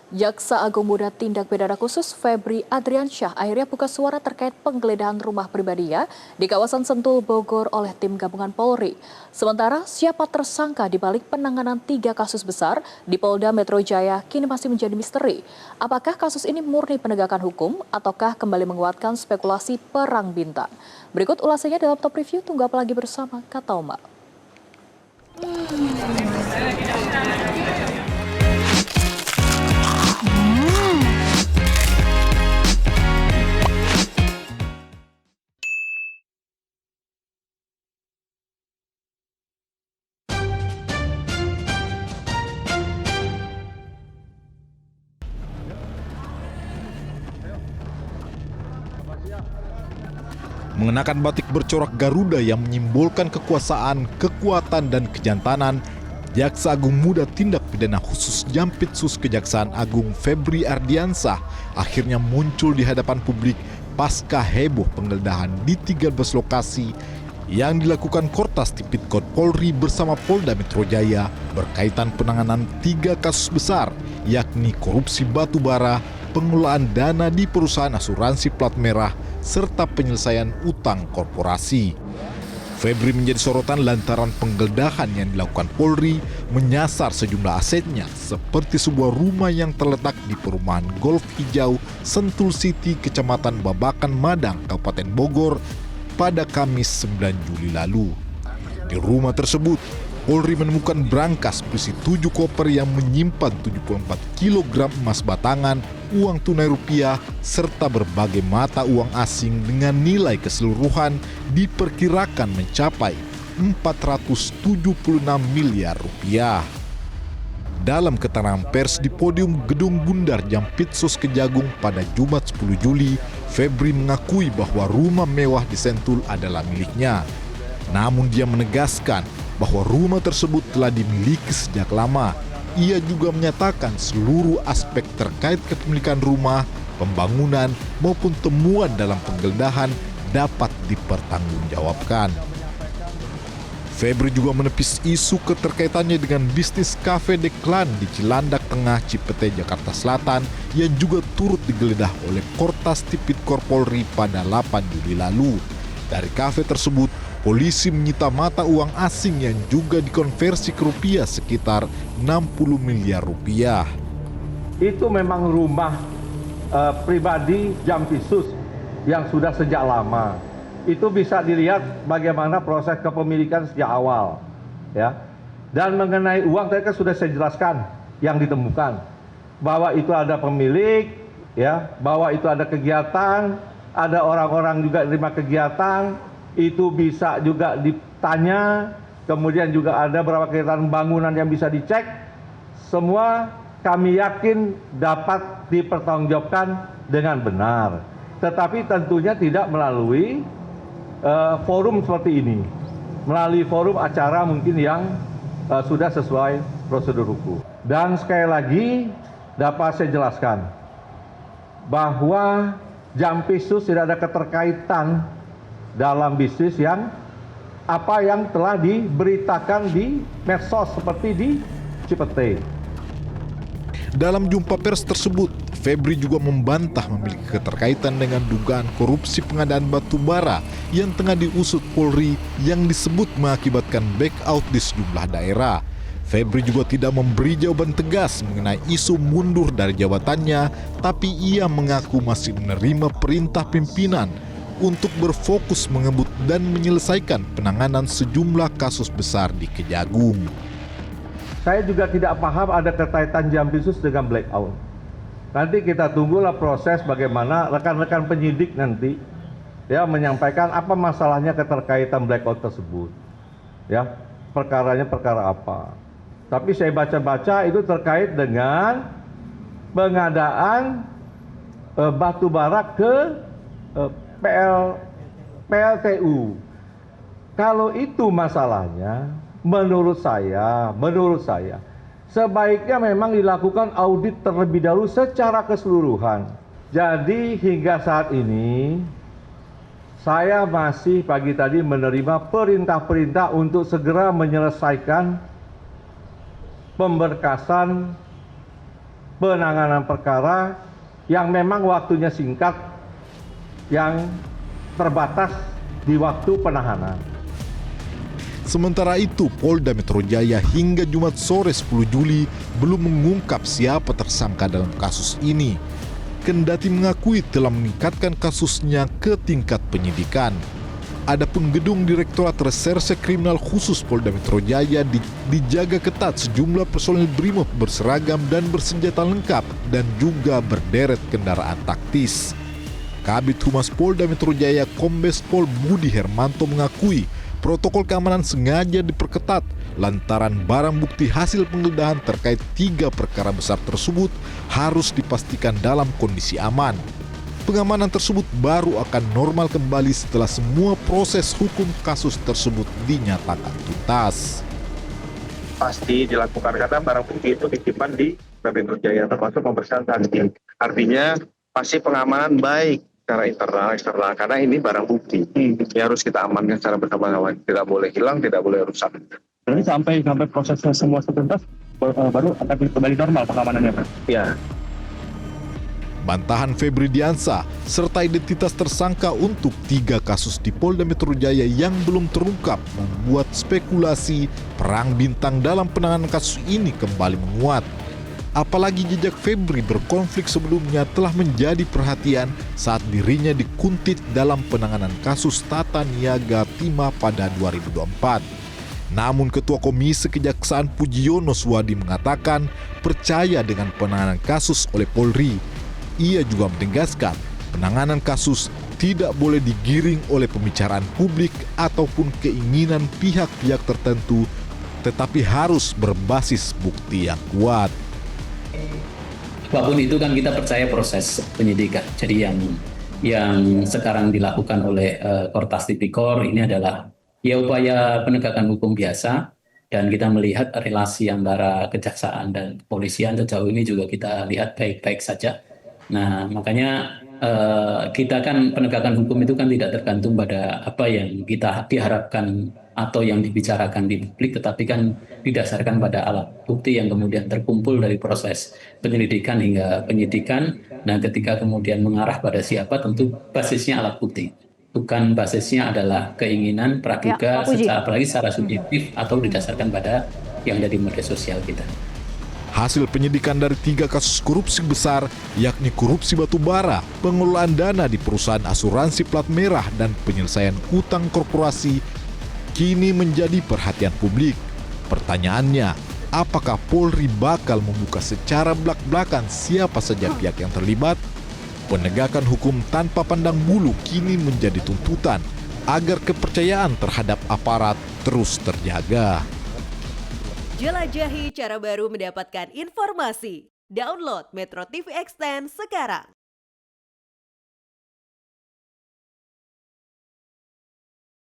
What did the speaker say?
Jaksa Agung Muda Tindak Pidana Khusus Febri Adriansyah akhirnya buka suara terkait penggeledahan rumah pribadinya di kawasan Sentul, Bogor oleh tim gabungan Polri. Sementara siapa tersangka di balik penanganan 3 kasus besar di Polda Metro Jaya kini masih menjadi misteri. Apakah kasus ini murni penegakan hukum ataukah kembali menguatkan spekulasi perang bintang? Berikut ulasannya dalam Top Review, tunggu apa lagi bersama Kata Oma. Mengenakan batik bercorak Garuda yang menyimbolkan kekuasaan, kekuatan, dan kejantanan, Jaksa Agung Muda Tindak Pidana Khusus Jampitsus Kejaksaan Agung Febri Ardiansah akhirnya muncul di hadapan publik pasca heboh penggeledahan di 13 lokasi yang dilakukan Kortas Tipikor Polri bersama Polda Metro Jaya berkaitan penanganan 3 kasus besar, yakni korupsi batubara, pengelolaan dana di perusahaan asuransi plat merah, serta penyelesaian utang korporasi. Febri menjadi sorotan lantaran penggeledahan yang dilakukan Polri menyasar sejumlah asetnya seperti sebuah rumah yang terletak di perumahan Golf Hijau Sentul City, Kecamatan Babakan Madang, Kabupaten Bogor pada Kamis 9 Juli lalu. Di rumah tersebut, Polri menemukan brankas berisi 7 koper yang menyimpan 74 kg emas batangan, uang tunai rupiah, serta berbagai mata uang asing dengan nilai keseluruhan diperkirakan mencapai 476 miliar rupiah. Dalam keterangan pers di podium Gedung Bundar Jampitsus Kejagung pada Jumat 10 Juli, Febri mengakui bahwa rumah mewah di Sentul adalah miliknya. Namun dia menegaskan bahwa rumah tersebut telah dimiliki sejak lama. Ia juga menyatakan seluruh aspek terkait kepemilikan rumah, pembangunan, maupun temuan dalam penggeledahan dapat dipertanggungjawabkan. Febri juga menepis isu keterkaitannya dengan bisnis Cafe de Clan di Cilandak Tengah, Cipete, Jakarta Selatan yang juga turut digeledah oleh Kortas Tipikor Polri pada 8 Juli lalu. Dari kafe tersebut, polisi menyita mata uang asing yang juga dikonversi ke rupiah sekitar 60 miliar rupiah. Itu memang rumah pribadi Jampitsus yang sudah sejak lama. Itu bisa dilihat bagaimana proses kepemilikan sejak awal, ya. Dan mengenai uang tadi kan sudah saya jelaskan yang ditemukan, bahwa itu ada pemilik, ya, bahwa itu ada kegiatan, ada orang-orang juga terima kegiatan, itu bisa juga ditanya, kemudian juga ada beberapa kegiatan bangunan yang bisa dicek. Semua kami yakin dapat dipertanggungjawabkan dengan benar, tetapi tentunya tidak melalui forum seperti ini, melalui forum acara mungkin yang sudah sesuai prosedur hukum. Dan sekali lagi dapat saya jelaskan bahwa Jampitsus tidak ada keterkaitan dalam bisnis yang apa yang telah diberitakan di medsos seperti di Cipete. Dalam jumpa pers tersebut, Febri juga membantah memiliki keterkaitan dengan dugaan korupsi pengadaan batubara yang tengah diusut Polri yang disebut mengakibatkan blackout di sejumlah daerah. Febri juga tidak memberi jawaban tegas mengenai isu mundur dari jabatannya, tapi ia mengaku masih menerima perintah pimpinan untuk berfokus mengebut dan menyelesaikan penanganan sejumlah kasus besar di Kejagung. Saya juga tidak paham ada keterkaitan Jampitsus dengan blackout. Nanti kita tunggulah proses bagaimana rekan-rekan penyidik nanti ya menyampaikan apa masalahnya keterkaitan blackout tersebut. Ya, perkaranya perkara apa. Tapi saya baca-baca itu terkait dengan pengadaan batubara ke PLTU. Kalau itu masalahnya, menurut saya sebaiknya memang dilakukan audit terlebih dahulu secara keseluruhan. Jadi hingga saat ini saya masih pagi tadi menerima perintah-perintah untuk segera menyelesaikan pemberkasan penanganan perkara yang memang waktunya singkat, yang terbatas di waktu penahanan. Sementara itu, Polda Metro Jaya hingga Jumat sore 10 Juli belum mengungkap siapa tersangka dalam kasus ini. Kendati mengakui telah meningkatkan kasusnya ke tingkat penyidikan. Adapun gedung Direktorat Reserse Kriminal Khusus Polda Metro Jaya dijaga ketat sejumlah personil BRIMOB berseragam dan bersenjata lengkap dan juga berderet kendaraan taktis. Kabid Humas Polda Metro Jaya Kombes Pol Budi Hermanto mengakui protokol keamanan sengaja diperketat lantaran barang bukti hasil penggeledahan terkait 3 perkara besar tersebut harus dipastikan dalam kondisi aman. Pengamanan tersebut baru akan normal kembali setelah semua proses hukum kasus tersebut dinyatakan tuntas. Pasti dilakukan karena barang bukti itu titipan di Metro Jaya termasuk pemeriksaan saksi. Artinya pasti pengamanan baik secara internal eksternal karena ini barang bukti yang harus kita amankan secara bersama-sama, tidak boleh hilang, tidak boleh rusak. Jadi sampai prosesnya semua tuntas baru akan kembali normal pengamanannya, Pak? Ya. Bantahan Febri Diansah serta identitas tersangka untuk 3 kasus di Polda Metro Jaya yang belum terungkap membuat spekulasi perang bintang dalam penanganan kasus ini kembali menguat. Apalagi jejak Febri berkonflik sebelumnya telah menjadi perhatian saat dirinya dikuntit dalam penanganan kasus Tata Niaga Timah pada 2024. Namun Ketua Komisi Kejaksaan Pujiono Suwadi mengatakan percaya dengan penanganan kasus oleh Polri. Ia juga menegaskan penanganan kasus tidak boleh digiring oleh pembicaraan publik ataupun keinginan pihak-pihak tertentu, tetapi harus berbasis bukti yang kuat. Apapun itu kan kita percaya proses penyidikan. Jadi yang sekarang dilakukan oleh Kortas Tipikor ini adalah ya upaya penegakan hukum biasa, dan kita melihat relasi antara kejaksaan dan kepolisian sejauh ini juga kita lihat baik-baik saja. Nah, makanya kita kan penegakan hukum itu kan tidak tergantung pada apa yang kita diharapkan atau yang dibicarakan di publik, tetapi kan didasarkan pada alat bukti yang kemudian terkumpul dari proses penyelidikan hingga penyidikan. Nah, ketika kemudian mengarah pada siapa, tentu basisnya alat bukti, bukan basisnya adalah keinginan praduga, apalagi secara subjektif atau didasarkan pada yang ada di media sosial kita. Hasil penyidikan dari 3 kasus korupsi besar, yakni korupsi batubara, pengelolaan dana di perusahaan asuransi plat merah, dan penyelesaian utang korporasi, kini menjadi perhatian publik. Pertanyaannya, apakah Polri bakal membuka secara belak-belakan siapa saja pihak yang terlibat? Penegakan hukum tanpa pandang bulu kini menjadi tuntutan agar kepercayaan terhadap aparat terus terjaga. Jelajahi cara baru mendapatkan informasi. Download Metro TV Extend sekarang.